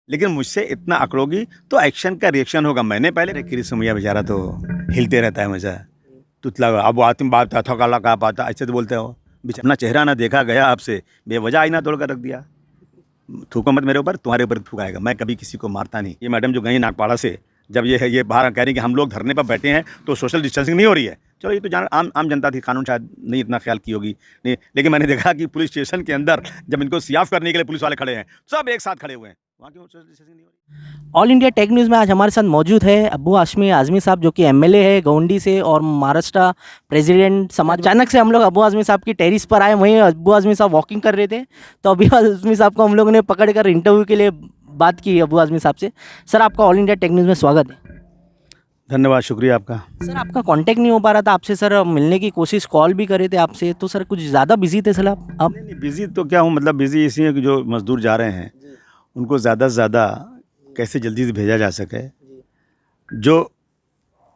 लेकिन मुझसे इतना अकड़ोगी तो एक्शन का रिएक्शन होगा। मैंने पहले कृष्ण भैया बेचारा तो हिलते रहता है हमेशा, तुतला अब आतिम बात थकाला का पाता ऐसे तो बोलते हो। अपना चेहरा ना देखा गया आपसे, बेवजह आईना तोड़ कर रख दिया। थूको मत मेरे ऊपर, तुम्हारे ऊपर थूकाएगा। मैं कभी किसी को मारता नहीं। ये मैडम जो गई नागपाड़ा से, जब ये बाहर कह रही कि हम लोग धरने पर बैठे हैं तो सोशल डिस्टेंसिंग नहीं हो रही है। चलो ये तो जान आम जनता थी, कानून शायद नहीं इतना ख्याल की होगी नहीं, लेकिन मैंने देखा कि पुलिस स्टेशन के अंदर जब इनको सियाफ करने के लिए पुलिस वाले खड़े हैं, सब एक साथ खड़े हुए हैं। वहाँ क्यों सोशल डिस्टेंसिंग नहीं हो रही? ऑल इंडिया टेक न्यूज़ में आज हमारे साथ मौजूद है अब्बू हाशमी आज़मी साहब, जो कि एमएलए है गोंडी से और महाराष्ट्र प्रेसिडेंट समाज। अचानक से हम लोग अब्बू हाशमी साहब की टेरिस पर आए, वहीं अब्बू हाशमी साहब वॉकिंग कर रहे थे, तो अब्बू हाशमी साहब को हम लोगों ने पकड़ कर इंटरव्यू के लिए बात की अब्बू हाशमी साहब से। सर, आपका ऑल इंडिया टेक न्यूज़ में स्वागत है। धन्यवाद, शुक्रिया आपका। सर, आपका कांटेक्ट नहीं हो पा रहा था आपसे, सर मिलने की कोशिश, कॉल भी करे थे आपसे, तो सर कुछ ज़्यादा बिजी थे सर आप? नहीं बिज़ी तो क्या हूँ, मतलब बिज़ी इसलिए कि जो मज़दूर जा रहे हैं उनको ज़्यादा से ज़्यादा कैसे जल्दी से भेजा जा सके। जो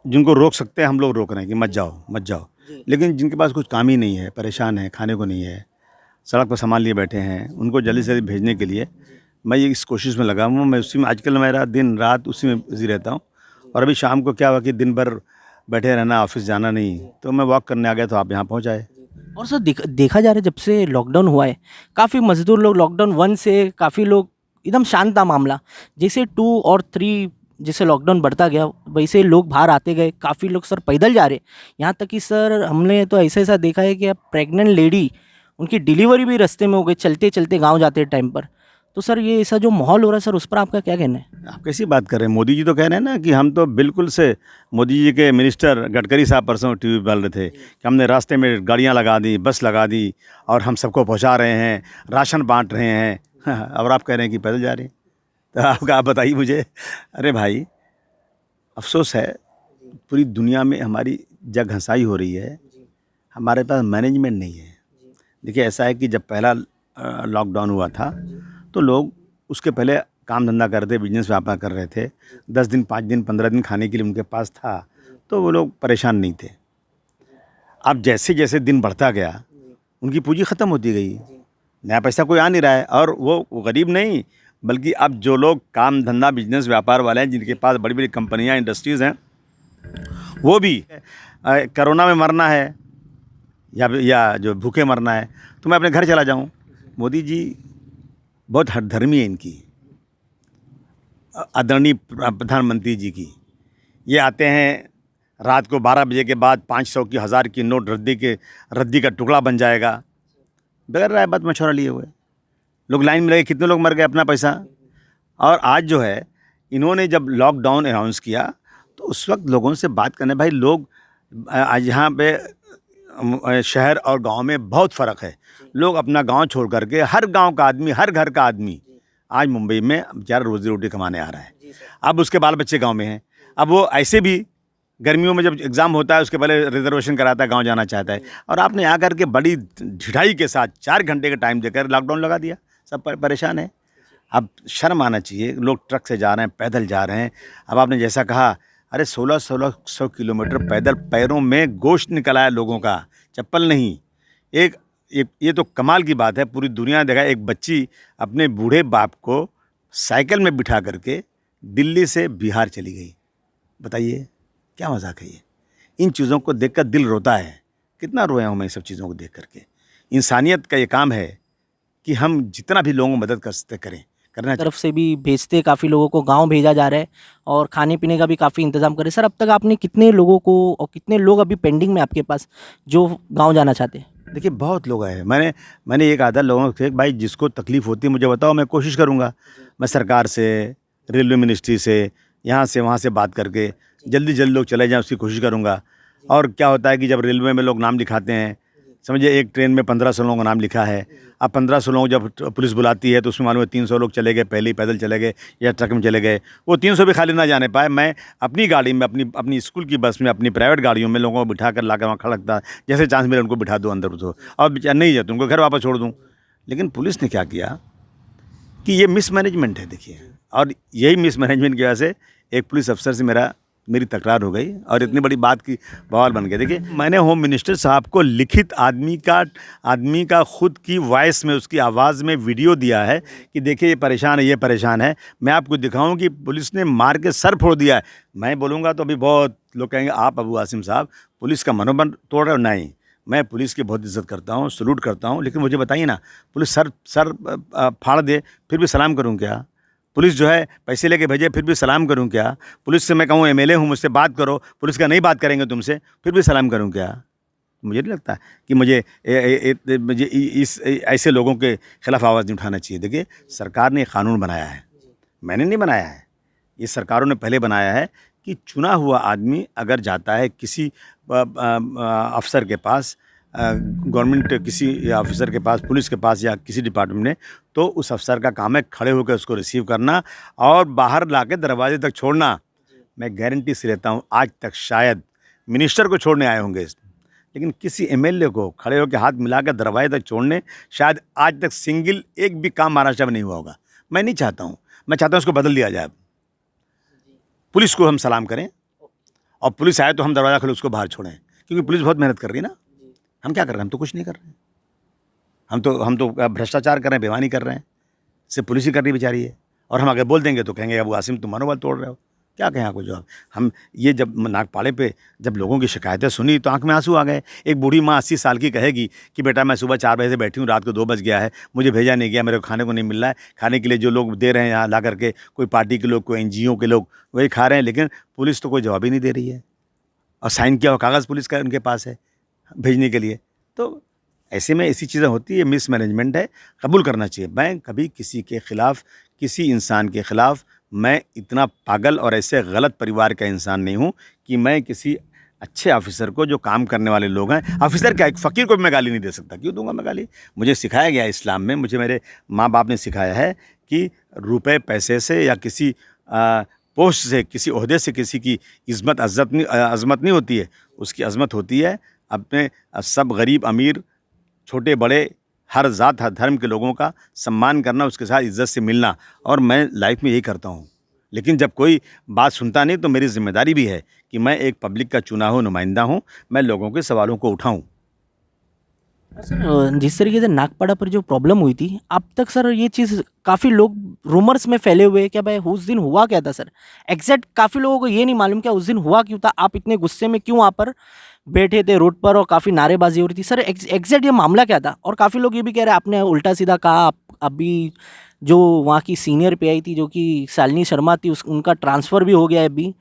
जिनको रोक सकते हैं हम लोग रोक रहे हैं कि मत जाओ मत जाओ, लेकिन जिनके पास कुछ काम ही नहीं है, परेशान है, खाने को नहीं है, सड़क पर सामान लिए बैठे हैं, उनको जल्दी से जल्दी भेजने के लिए मैं ये इस कोशिश में लगा हूँ। मैं उसी में आजकल मेरा दिन रात उसी में बिज़ी रहता हूँ। और अभी शाम को क्या हुआ कि दिन भर बैठे रहना, ऑफिस जाना नहीं, तो मैं वॉक करने आ गया तो आप यहाँ पहुँच आए। और सर देखा जा रहा है, जब से लॉकडाउन हुआ है काफ़ी मज़दूर लोग, लॉकडाउन 1 से काफ़ी लोग एकदम शांत था मामला, जैसे 2 और 3 जैसे लॉकडाउन बढ़ता गया वैसे लोग बाहर आते गए, काफ़ी लोग सर पैदल जा रहे, यहाँ तक कि सर हमने तो ऐसा ऐसा देखा है कि अब प्रेग्नेंट लेडी, उनकी डिलीवरी भी रास्ते में हो गई चलते चलते गाँव जाते टाइम पर। तो सर ये ऐसा जो माहौल हो रहा है सर, उस पर आपका क्या कहना है? आप कैसी बात कर रहे हैं? मोदी जी तो कह रहे हैं ना कि हम तो बिल्कुल से, मोदी जी के मिनिस्टर गडकरी साहब परसों टीवी पर बोल रहे थे कि हमने रास्ते में गाड़ियां लगा दी, बस लगा दी और हम सबको पहुंचा रहे हैं, राशन बांट रहे हैं। और आप कह रहे हैं कि पैदल जा रहे हैं। तो आप बताइए मुझे। अरे भाई, अफसोस है, पूरी दुनिया में हमारी जग घंसाई हो रही है, हमारे पास मैनेजमेंट नहीं है। देखिए ऐसा है कि जब पहला लॉकडाउन हुआ था तो लोग उसके पहले काम धंधा करते, बिजनेस व्यापार कर रहे थे, 10 दिन 5 दिन 15 दिन खाने के लिए उनके पास था, तो वो लोग परेशान नहीं थे। अब जैसे जैसे दिन बढ़ता गया उनकी पूंजी ख़त्म होती गई, नया पैसा कोई आ नहीं रहा है, और वो गरीब नहीं, बल्कि अब जो लोग काम धंधा बिजनेस व्यापार वाले हैं, जिनके पास बड़ी बड़ी कंपनियां इंडस्ट्रीज़ हैं, वो भी कोरोना में मरना है या जो भूखे मरना है तो मैं अपने घर चला जाऊं। मोदी जी बहुत हठधर्मी है इनकी, आदरणीय प्रधानमंत्री जी की। ये आते हैं रात को 12 बजे के बाद 500 की 1000 की नोट रद्दी का टुकड़ा बन जाएगा, बगैर राय बात मशवरा लिए हुए लोग लाइन में लगे, कितने लोग मर गए अपना पैसा। और आज जो है, इन्होंने जब लॉकडाउन अनाउंस किया तो उस वक्त लोगों से बात करने, भाई लोग आज यहाँ पे शहर और गांव में बहुत फ़र्क है। लोग अपना गांव छोड़ करके, हर गांव का आदमी, हर घर का आदमी आज मुंबई में बेचारा रोजी रोटी कमाने आ रहा है। अब उसके बाल बच्चे गांव में हैं। अब वो ऐसे भी गर्मियों में जब एग्ज़ाम होता है उसके पहले रिजर्वेशन कराता है, गांव जाना चाहता है, और आपने आकर के बड़ी ढिठाई के साथ 4 घंटे का टाइम देकर लॉकडाउन लगा दिया। सब परेशान है। अब शर्म आना चाहिए, लोग ट्रक से जा रहे हैं, पैदल जा रहे हैं। अब आपने जैसा कहा, अरे 1600 किलोमीटर पैदल, पैरों में गोश्त निकल आया लोगों का, चप्पल नहीं। ये तो कमाल की बात है, पूरी दुनिया ने देखा, एक बच्ची अपने बूढ़े बाप को साइकिल में बिठा करके दिल्ली से बिहार चली गई। बताइए क्या मजाक है ये? इन चीज़ों को देखकर दिल रोता है। कितना रोया हूँ मैं इन सब चीज़ों को देख करके। इंसानियत का ये काम है कि हम जितना भी लोगों को मदद कर सकते करें, करना तरफ से भी भेजते, काफ़ी लोगों को गांव भेजा जा रहा है और खाने पीने का भी काफ़ी इंतजाम करें। सर, अब तक आपने कितने लोगों को, और कितने लोग अभी पेंडिंग में आपके पास जो गांव जाना चाहते हैं? देखिए बहुत लोग आए। मैंने एक आधा लोगों से, भाई जिसको तकलीफ़ होती है मुझे बताओ, मैं कोशिश करूँगा। मैं सरकार से, रेलवे मिनिस्ट्री से, यहाँ से वहाँ से बात करके जल्दी जल्दी लोग चले जाएँ उसकी कोशिश करूँगा। और क्या होता है कि जब रेलवे में लोग नाम लिखाते हैं, समझिए एक ट्रेन में 1500 लोगों का नाम लिखा है, अब 1500 लोग जब पुलिस बुलाती है तो उसमें मालूम है 300 लोग चले गए, पहले ही पैदल चले गए या ट्रक में चले गए, वो 300 भी खाली ना जाने पाए। मैं अपनी गाड़ी में, अपनी स्कूल की बस में, अपनी प्राइवेट गाड़ियों में लोगों को बिठा कर लाकर वहाँ खड़ा रखता, जैसे चांस मिले उनको बिठा दो अंदर तो, और नहीं जाए तो उनको घर वापस छोड़ दूँ। लेकिन पुलिस ने क्या किया कि ये मिसमैनेजमेंट है देखिए, और यही मिसमैनेजमेंट की वजह से एक पुलिस अफसर से मेरा मेरी तकरार हो गई और इतनी बड़ी बात की बवाल बन गया। देखिए, मैंने होम मिनिस्टर साहब को लिखित आदमी का खुद की वॉइस में, उसकी आवाज़ में वीडियो दिया है कि देखिए ये परेशान है। मैं आपको दिखाऊं कि पुलिस ने मार के सर फोड़ दिया है। मैं बोलूँगा तो अभी बहुत लोग कहेंगे आप अबू आसिम साहब पुलिस का मनोबल तोड़ रहे हो। नहीं, मैं पुलिस की बहुत इज़्ज़त करता हूँ, सलूट करता हूँ, लेकिन मुझे बताइए ना, पुलिस सर फाड़ दे फिर भी सलाम करूँ क्या? पुलिस जो है पैसे लेके भेजे फिर भी सलाम करूं क्या? पुलिस से मैं कहूं एमएलए हूं, मुझसे बात करो, पुलिस का नहीं बात करेंगे तुमसे, फिर भी सलाम करूं क्या? मुझे नहीं लगता कि मुझे इस ऐसे लोगों के खिलाफ आवाज़ नहीं उठाना चाहिए। देखिए, सरकार ने कानून बनाया है, मैंने नहीं बनाया है, ये सरकारों ने पहले बनाया है कि चुना हुआ आदमी अगर जाता है किसी अफसर के पास, गवर्नमेंट किसी ऑफिसर के पास, पुलिस के पास या किसी डिपार्टमेंट में, तो उस अफसर का काम है खड़े होकर उसको रिसीव करना और बाहर लाके दरवाजे तक छोड़ना। मैं गारंटी से लेता हूँ आज तक शायद मिनिस्टर को छोड़ने आए होंगे, लेकिन किसी एमएलए को खड़े होकर हाथ मिलाकर दरवाजे तक छोड़ने शायद आज तक सिंगल एक भी काम महाराष्ट्र में नहीं हुआ होगा। मैं नहीं चाहता हूँ, मैं चाहता हूँ उसको बदल दिया जाए। पुलिस को हम सलाम करें और पुलिस आए तो हम दरवाज़ा खोले उसको बाहर छोड़ें, क्योंकि पुलिस बहुत मेहनत कर रही है ना। हम क्या कर रहे हैं? हम तो कुछ नहीं कर रहे हैं। हम तो भ्रष्टाचार कर रहे हैं, बेईमानी कर रहे हैं, सिर्फ पुलिस ही कर रही बेचारी है। और हम अगर बोल देंगे तो कहेंगे अबू आसिम तुम मनोबल तोड़ रहे हो। क्या कहें आपको जवाब? हम ये जब नागपाड़े पे जब लोगों की शिकायतें सुनी तो आंख में आंसू आ गए। एक बूढ़ी माँ 80 साल की कहेगी कि बेटा मैं सुबह 4 बजे से बैठी हूँ, रात को 2 बज गया है, मुझे भेजा नहीं गया, मेरे को खाने को नहीं मिल रहा है। खाने के लिए जो लोग दे रहे हैं यहाँ ला करके, कोई पार्टी के लोग, कोई एनजीओ के लोग, वही खा रहे हैं, लेकिन पुलिस तो कोई जवाब ही नहीं दे रही है। और साइन किया हुआ कागज़ पुलिस का उनके पास है भेजने के लिए। तो ऐसे में ऐसी चीज़ें होती है, मिसमैनेजमेंट है, कबूल करना चाहिए। मैं कभी किसी के ख़िलाफ़, किसी इंसान के ख़िलाफ़, मैं इतना पागल और ऐसे गलत परिवार का इंसान नहीं हूँ कि मैं किसी अच्छे ऑफिसर को, जो काम करने वाले लोग हैं, ऑफिसर क्या, एक फ़कीर को भी मैं गाली नहीं दे सकता। क्यों दूंगा मैं गाली? मुझे सिखाया गया है इस्लाम में, मुझे मेरे माँ बाप ने सिखाया है कि रुपए पैसे से या किसी पोस्ट से, किसी ओहदे से किसी की अज़मत नहीं होती है। उसकी अज़मत होती है अपने सब गरीब अमीर, छोटे बड़े, हर ज़ात हर धर्म के लोगों का सम्मान करना, उसके साथ इज़्ज़त से मिलना। और मैं लाइफ में यही करता हूँ। लेकिन जब कोई बात सुनता नहीं तो मेरी ज़िम्मेदारी भी है कि मैं एक पब्लिक का चुना हुआ नुमाइंदा हूँ, मैं लोगों के सवालों को उठाऊँ। सर, जिस तरीके से नागपाड़ा पर जो प्रॉब्लम हुई थी, अब तक सर ये चीज़ काफ़ी लोग रूमर्स में फैले हुए हैं क्या भाई उस दिन हुआ क्या था सर? एग्जैक्ट काफ़ी लोगों को ये नहीं मालूम क्या उस दिन हुआ क्यों था, आप इतने गुस्से में क्यों वहाँ पर बैठे थे रोड पर और काफ़ी नारेबाजी हो रही थी सर? एग्जैक्ट ये मामला क्या था? और काफ़ी लोग ये भी कह रहे हैं आपने उल्टा सीधा कहा। अभी जो वहाँ की सीनियर पीआई थी, जो कि शालिनी शर्मा थी, उनका ट्रांसफ़र भी हो गया है अभी,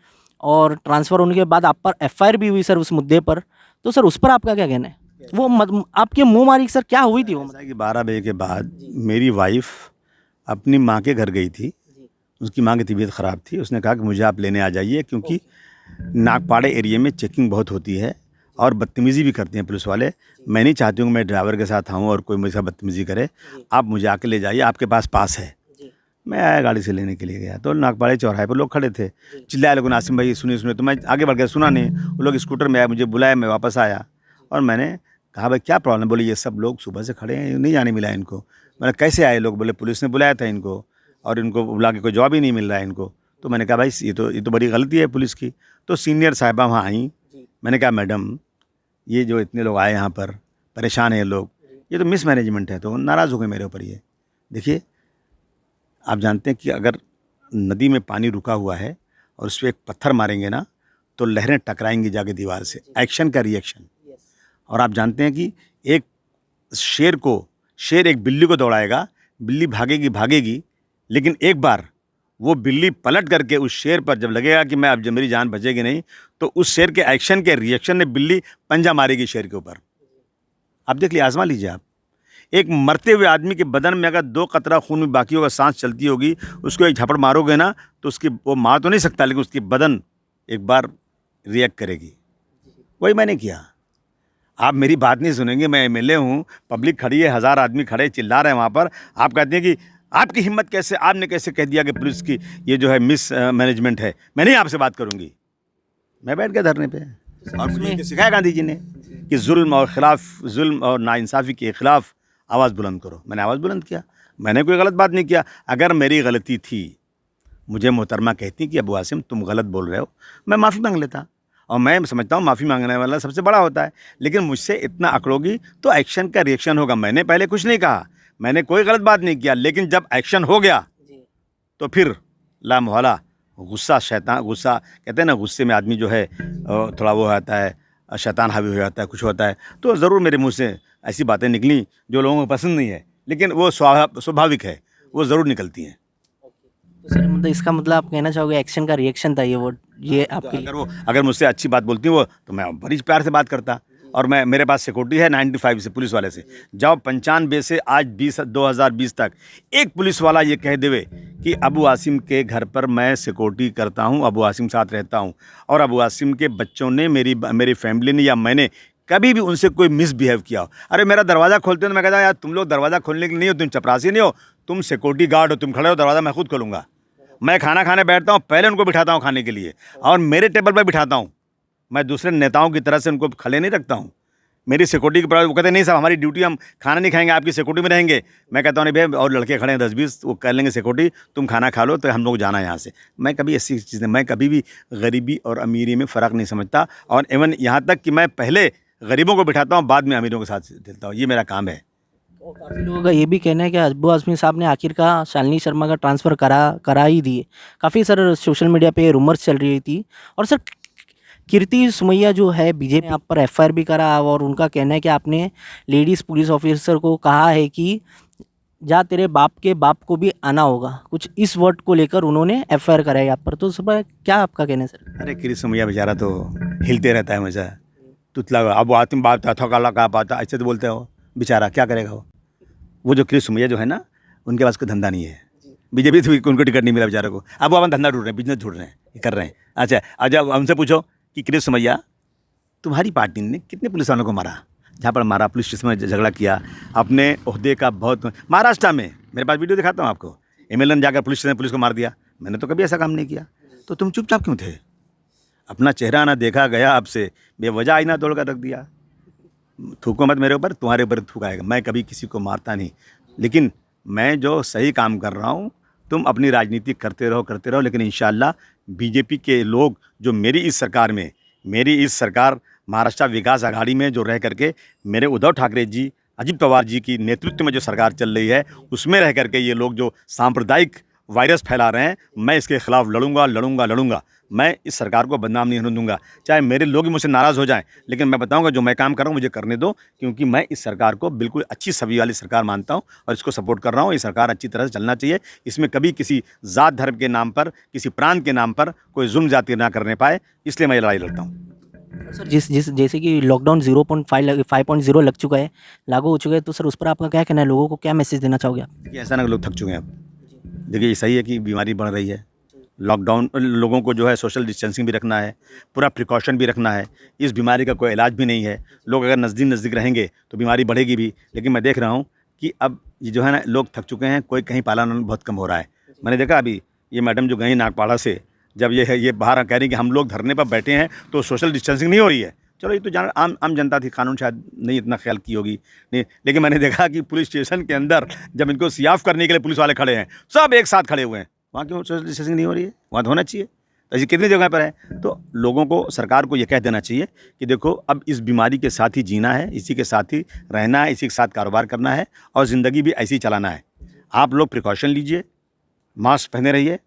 और ट्रांसफ़र होने के बाद आप पर एफआईआर भी हुई सर उस मुद्दे पर। तो सर उस पर आपका क्या कहना है? वो आपके मुंह मारी सर क्या हुई थी वो? ऐसा है कि 12 बजे के बाद मेरी वाइफ अपनी माँ के घर गई थी। उसकी माँ की तबीयत ख़राब थी। उसने कहा कि मुझे आप लेने आ जाइए, क्योंकि नागपाड़े एरिया में चेकिंग बहुत होती है और बदतमीज़ी भी करते हैं पुलिस वाले। मैं नहीं चाहती हूँ मैं ड्राइवर के साथ आऊँ और कोई मुझे साथ बदतमीज़ी करे। आप मुझे आके ले जाइए, आपके पास है। मैं आया, गाड़ी से लेने के लिए गया तो नागपाड़े चौराहे पर लोग खड़े थे। चिल्लाए लोगों ने, आसिम भाई सुनिए। तो मैं आगे बढ़ गया, सुना नहीं। वो लोग स्कूटर में आए, मुझे बुलाया, मैं वापस आया और मैंने कहा भाई क्या प्रॉब्लम? बोले ये सब लोग सुबह से खड़े हैं, नहीं जाने मिला इनको। मैंने कैसे आए लोग? बोले पुलिस ने बुलाया था इनको और इनको बुला के कोई जवाब ही नहीं मिल रहा है इनको। तो मैंने कहा भाई ये तो बड़ी गलती है पुलिस की। तो सीनियर साहिबा वहाँ आई। मैंने कहा मैडम ये जो इतने लोग आए यहाँ पर, परेशान हैं लोग, ये तो मिसमैनेजमेंट है। तो नाराज़ हो गए मेरे ऊपर। ये देखिए, आप जानते हैं कि अगर नदी में पानी रुका हुआ है और उस पर एक पत्थर मारेंगे ना तो लहरें टकराएंगी जाके दीवार से, एक्शन का रिएक्शन। और आप जानते हैं कि एक शेर एक बिल्ली को दौड़ाएगा, बिल्ली भागेगी, लेकिन एक बार वो बिल्ली पलट करके उस शेर पर जब लगेगा कि मैं अब जब मेरी जान बचेगी नहीं, तो उस शेर के एक्शन के रिएक्शन में बिल्ली पंजा मारेगी शेर के ऊपर। आप देख लीजिए, आजमा लीजिए आप। एक मरते हुए आदमी के बदन में अगर 2 कतरा खून में बाकी होगा, सांस चलती होगी, उसको एक झपड़ मारोगे ना तो उसकी, वो मार तो नहीं सकता, लेकिन उसकी बदन एक बार रिएक्ट करेगी। वही मैंने किया। आप मेरी बात नहीं सुनेंगे, मैं एमएलए हूँ, पब्लिक खड़ी है, 1000 आदमी खड़े चिल्ला रहे हैं वहाँ पर। आप कहते हैं कि आपकी हिम्मत कैसे, आपने कैसे कह दिया कि पुलिस की ये जो है मिस मैनेजमेंट है, मैं नहीं आपसे बात करूँगी। मैं बैठ गया धरने पे। और मुझे सिखाया गांधी जी ने कि जुल्म और नाइंसाफ़ी के ख़िलाफ़ आवाज़ बुलंद करो। मैंने आवाज़ बुलंद किया, मैंने कोई गलत बात नहीं किया। अगर मेरी गलती थी, मुझे मोहतरमा कहती कि अबू आसिम तुम गलत बोल रहे हो, मैं माफ़ी मांग लेता। और मैं समझता हूँ माफ़ी मांगने वाला सबसे बड़ा होता है, लेकिन मुझसे इतना अकड़ोगी तो एक्शन का रिएक्शन होगा। मैंने पहले कुछ नहीं कहा, मैंने कोई गलत बात नहीं किया, लेकिन जब एक्शन हो गया तो फिर ला मोहल्ला गुस्सा, शैतान गुस्सा कहते हैं ना, गुस्से में आदमी जो है थोड़ा वो आता है, शैतान हावी हो जाता है, कुछ होता है। तो ज़रूर मेरे मुंह से ऐसी बातें निकली जो लोगों को पसंद नहीं है, लेकिन वो स्वाभाविक है, वो ज़रूर निकलती हैं। तो सर मतलब इसका मतलब आप कहना चाहोगे एक्शन का रिएक्शन था ये तो आपके लिए? अगर मुझसे अच्छी बात बोलती वो तो मैं बड़ी प्यार से बात करता। और मेरे पास सिक्योरिटी है 95 से, पुलिस वाले से। जब 95 से आज 2020 तक एक पुलिस वाला ये कह देवे कि अबू आसिम के घर पर मैं सिक्योरिटी करता हूँ, अबू आसिम साथ रहता हूँ, और अबू आसिम के बच्चों ने, मेरी फैमिली ने या मैंने कभी भी उनसे कोई मिसबिहेव किया हो, अरे मेरा दरवाज़ा खोलते हो तो मैं कहता हूँ यार तुम लोग दरवाज़ा खोलने के लिए नहीं हो, तुम चपरासी नहीं हो, तुम सिक्योरिटी गार्ड हो, तुम खड़े हो, दरवाज़ा मैं खुद खोलूँगा। मैं खाना खाने बैठता हूँ, पहले उनको बिठाता हूँ खाने के लिए, और मेरे टेबल पर बिठाता हूँ। मैं दूसरे नेताओं की तरह से उनको खड़े नहीं रखता हूँ। मेरी सिक्योरिटी के, वो कहते नहीं साहब हमारी ड्यूटी, हम खाना नहीं खाएंगे, आपकी सिक्योरिटी में रहेंगे। मैं कहता हूँ नहीं भैया, और लड़के खड़े हैं 10-20, वो कर लेंगे सिक्योरिटी, तुम खाना खा लो तो हम लोग जाना है यहाँ से। मैं कभी ऐसी चीज़ें, मैं कभी भी गरीबी और अमीरी में फ़र्क नहीं समझता, और इवन यहाँ तक कि मैं पहले गरीबों को बिठाता हूँ, बाद में अमीरों के साथ चलता हूँ। ये मेरा काम है। और काफ़ी लोगों का ये भी कहना है कि अब्बू आज़मी साहब ने आखिरकार शालिनी शर्मा का ट्रांसफ़र करा ही दिए। काफ़ी सर सोशल मीडिया पे रूमर्स चल रही थी। और सर कीर्ति सुमैया जो है बीजेपी ने आप पर एफआईआर भी करा, और उनका कहना है कि आपने लेडीज़ पुलिस ऑफिसर को कहा है कि जा तेरे बाप के बाप को भी आना होगा, कुछ इस वर्ड को लेकर उन्होंने एफआईआर कराई आप पर। तो उस पर क्या आपका कहना है सर? अरे कीर्ति सुमैया बेचारा तो हिलते रहता है हमेशा, तुतला अब आतिम बात थकाला का पाता, ऐसे तो बोलते हो, बेचारा क्या करेगा वो जो कीर्ति सुमैया जो है ना, उनके पास कोई धंधा नहीं है। बीजेपी से उनको टिकट नहीं मिला बेचारे को, अब वो अपन धंधा ढूंढ रहे हैं, बिजनेस ढूंढ रहे हैं, ये कर रहे हैं। अच्छा अच्छा, हमसे पूछो कि कीर्ति सुमैया तुम्हारी पार्टी ने कितने पुलिस वालों को मारा, जहाँ पर मारा, पुलिस स्टेशन में झगड़ा किया, अपने ओहदे का बहुत, महाराष्ट्र में मेरे पास वीडियो दिखाता हूँ आपको, एमएलए ने जाकर पुलिस स्टेशन में पुलिस को मार दिया। मैंने तो कभी ऐसा काम नहीं किया, तो तुम चुपचाप क्यों थे? अपना चेहरा ना देखा गया आपसे, बेवजह आईना तोड़ कर रख दिया। थूको मत मेरे ऊपर, तुम्हारे ऊपर थूकाएगा। मैं कभी किसी को मारता नहीं, लेकिन मैं जो सही काम कर रहा हूँ, तुम अपनी राजनीति करते रहो, लेकिन इंशाअल्लाह बीजेपी के लोग जो मेरी इस सरकार महाराष्ट्र विकास आघाड़ी में जो रह करके, मेरे उद्धव ठाकरे जी, अजित पवार जी की नेतृत्व में जो सरकार चल रही है, उसमें रह करके ये लोग जो सांप्रदायिक वायरस फैला रहे हैं, मैं इसके खिलाफ लड़ूंगा। मैं इस सरकार को बदनाम नहीं होने दूंगा, चाहे मेरे लोग ही मुझसे नाराज़ हो जाएं, लेकिन मैं बताऊंगा जो मैं काम कर रहा हूँ मुझे करने दो, क्योंकि मैं इस सरकार को बिल्कुल अच्छी छवि वाली सरकार मानता हूँ और इसको सपोर्ट कर रहा हूँ। ये सरकार अच्छी तरह से चलना चाहिए, इसमें कभी किसी जात धर्म के नाम पर, किसी प्रांत के नाम पर कोई जुल्म ज्यादती ना करने पाए, इसलिए मैं ये लड़ाई लड़ता हूँ। सर जैसे कि लॉकडाउन 5.0 लग चुका है, लागू हो चुका है, तो सर उस पर आपका क्या कहना है? लोगों को क्या मैसेज देना चाहोगे आप? देखिए ऐसा ना लोग थक चुके हैं अब। देखिए ये सही है कि बीमारी बढ़ रही है, लॉकडाउन, लोगों को जो है सोशल डिस्टेंसिंग भी रखना है, पूरा प्रिकॉशन भी रखना है। इस बीमारी का कोई इलाज भी नहीं है, लोग अगर नज़दीक रहेंगे तो बीमारी बढ़ेगी भी। लेकिन मैं देख रहा हूँ कि अब ये जो है ना, लोग थक चुके हैं, कोई कहीं पालन बहुत कम हो रहा है। मैंने देखा अभी ये मैडम जो गई नागपाड़ा से, जब ये बाहर कह रही कि हम लोग धरने पर बैठे हैं तो सोशल डिस्टेंसिंग नहीं हो रही है। चलो ये तो आम जनता थी, कानून शायद नहीं इतना ख्याल की होगी नहीं, लेकिन मैंने देखा कि पुलिस स्टेशन के अंदर जब इनको सियाफ करने के लिए पुलिस वाले खड़े हैं, सब एक साथ खड़े हुए हैं। वहाँ क्यों सोशल डिस्टेंसिंग नहीं हो रही है? वहाँ तो होना चाहिए। तो ऐसी कितनी जगह पर है। तो लोगों को, सरकार को ये कह देना चाहिए कि देखो अब इस बीमारी के साथ ही जीना है, इसी के साथ ही रहना है, इसी के साथ कारोबार करना है और ज़िंदगी भी ऐसे ही चलाना है। आप लोग प्रिकॉशन लीजिए, मास्क पहने रहिए,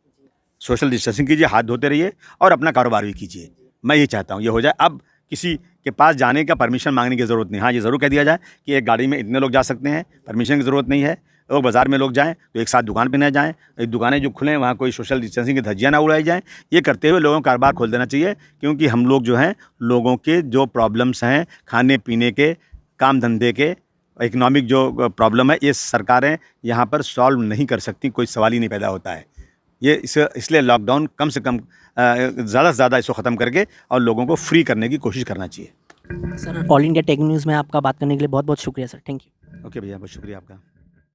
सोशल डिस्टेंसिंग कीजिए, हाथ धोते रहिए और अपना कारोबार भी कीजिए। मैं ये चाहता हूँ ये हो जाए। अब किसी के पास जाने का परमिशन मांगने की ज़रूरत नहीं। हाँ, ये ज़रूर कह दिया जाए कि एक गाड़ी में इतने लोग जा सकते हैं, परमिशन की ज़रूरत नहीं है। लोग बाज़ार में लोग जाएँ तो एक साथ दुकान पे न जाएँ, एक दुकानें जो खुलें वहाँ कोई सोशल डिस्टेंसिंग की धज्जियाँ ना उड़ाई जाएँ। ये करते हुए लोगों को कारोबार खोल देना चाहिए, क्योंकि हम लोग जो हैं, लोगों के जो प्रॉब्लम्स हैं, खाने पीने के, काम धंधे के, इकनॉमिक जो प्रॉब्लम है, ये सरकारें यहाँ पर सॉल्व नहीं कर सकती, कोई सवाल ही नहीं पैदा होता है। ये इसलिए लॉकडाउन कम से कम ज़्यादा से ज़्यादा इसको ख़त्म करके और लोगों को फ्री करने की कोशिश करना चाहिए। Sir all India tech news में आपका बात करने के लिए बहुत बहुत शुक्रिया सर, थैंक यू। ओके भैया, बहुत शुक्रिया आपका।